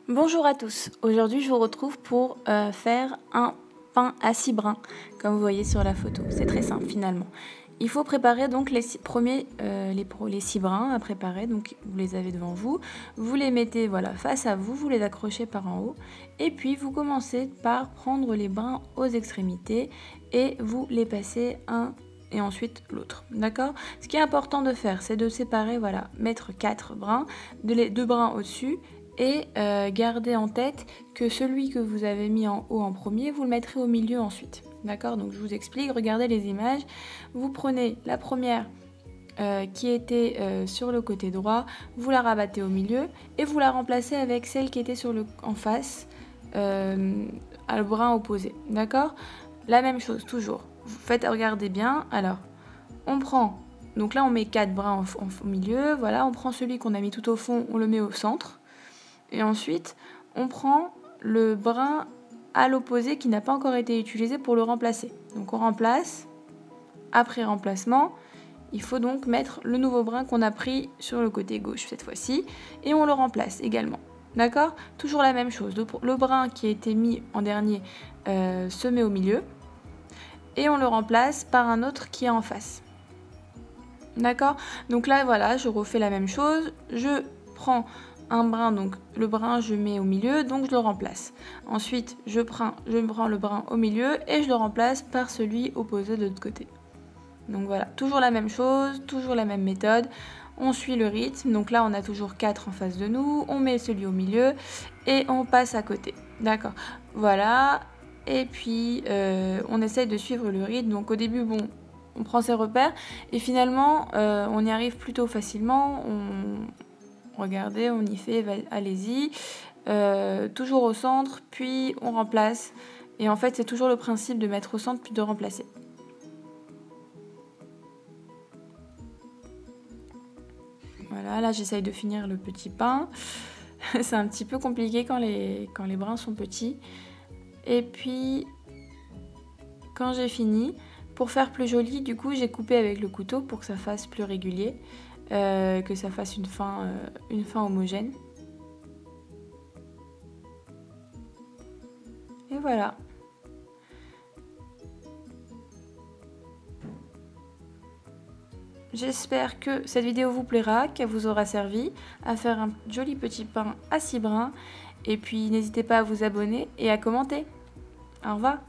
Bonjour à tous, aujourd'hui je vous retrouve pour faire un pain à 6 brins, comme vous voyez sur la photo. C'est très simple finalement. Il faut préparer donc les 6 brins à préparer, donc vous les avez devant vous. Vous les mettez voilà, face à vous, vous les accrochez par en haut. Et puis vous commencez par prendre les brins aux extrémités et vous les passez un et ensuite l'autre, d'accord? Ce qui est important de faire, c'est de séparer, voilà, mettre 4 brins, 2 brins au-dessus, et gardez en tête que celui que vous avez mis en haut en premier, vous le mettrez au milieu ensuite. D'accord? Donc je vous explique, regardez les images. Vous prenez la première qui était sur le côté droit, vous la rabattez au milieu et vous la remplacez avec celle qui était en face, à le brin opposé. D'accord? La même chose, toujours. Vous faites, regardez bien. Alors, on prend, donc là on met 4 brins au milieu, voilà, on prend celui qu'on a mis tout au fond, on le met au centre. Et ensuite, on prend le brin à l'opposé qui n'a pas encore été utilisé pour le remplacer. Donc on remplace. Après remplacement, il faut donc mettre le nouveau brin qu'on a pris sur le côté gauche cette fois-ci. Et on le remplace également. D'accord? Toujours la même chose. Le brin qui a été mis en dernier se met au milieu. Et on le remplace par un autre qui est en face. D'accord? Donc là, voilà, je refais la même chose. Je prends un brin, donc le brin je mets au milieu, donc je le remplace. Ensuite je prends le brin au milieu et je le remplace par celui opposé de l'autre côté. Donc voilà, toujours la même chose, toujours la même méthode. On suit le rythme, donc là on a toujours 4 en face de nous, on met celui au milieu et on passe à côté. D'accord, voilà, et puis on essaye de suivre le rythme. Donc au début, bon, on prend ses repères et finalement on y arrive plutôt facilement. Regardez, on y fait, allez-y. Toujours au centre, puis on remplace. Et en fait, c'est toujours le principe de mettre au centre, puis de remplacer. Voilà, là j'essaye de finir le petit pain. C'est un petit peu compliqué quand les brins sont petits. Et puis, quand j'ai fini, pour faire plus joli, du coup, j'ai coupé avec le couteau pour que ça fasse plus régulier. Que ça fasse une fin homogène. Et voilà. J'espère que cette vidéo vous plaira, qu'elle vous aura servi à faire un joli petit pain à 6 brins. Et puis n'hésitez pas à vous abonner et à commenter. Au revoir.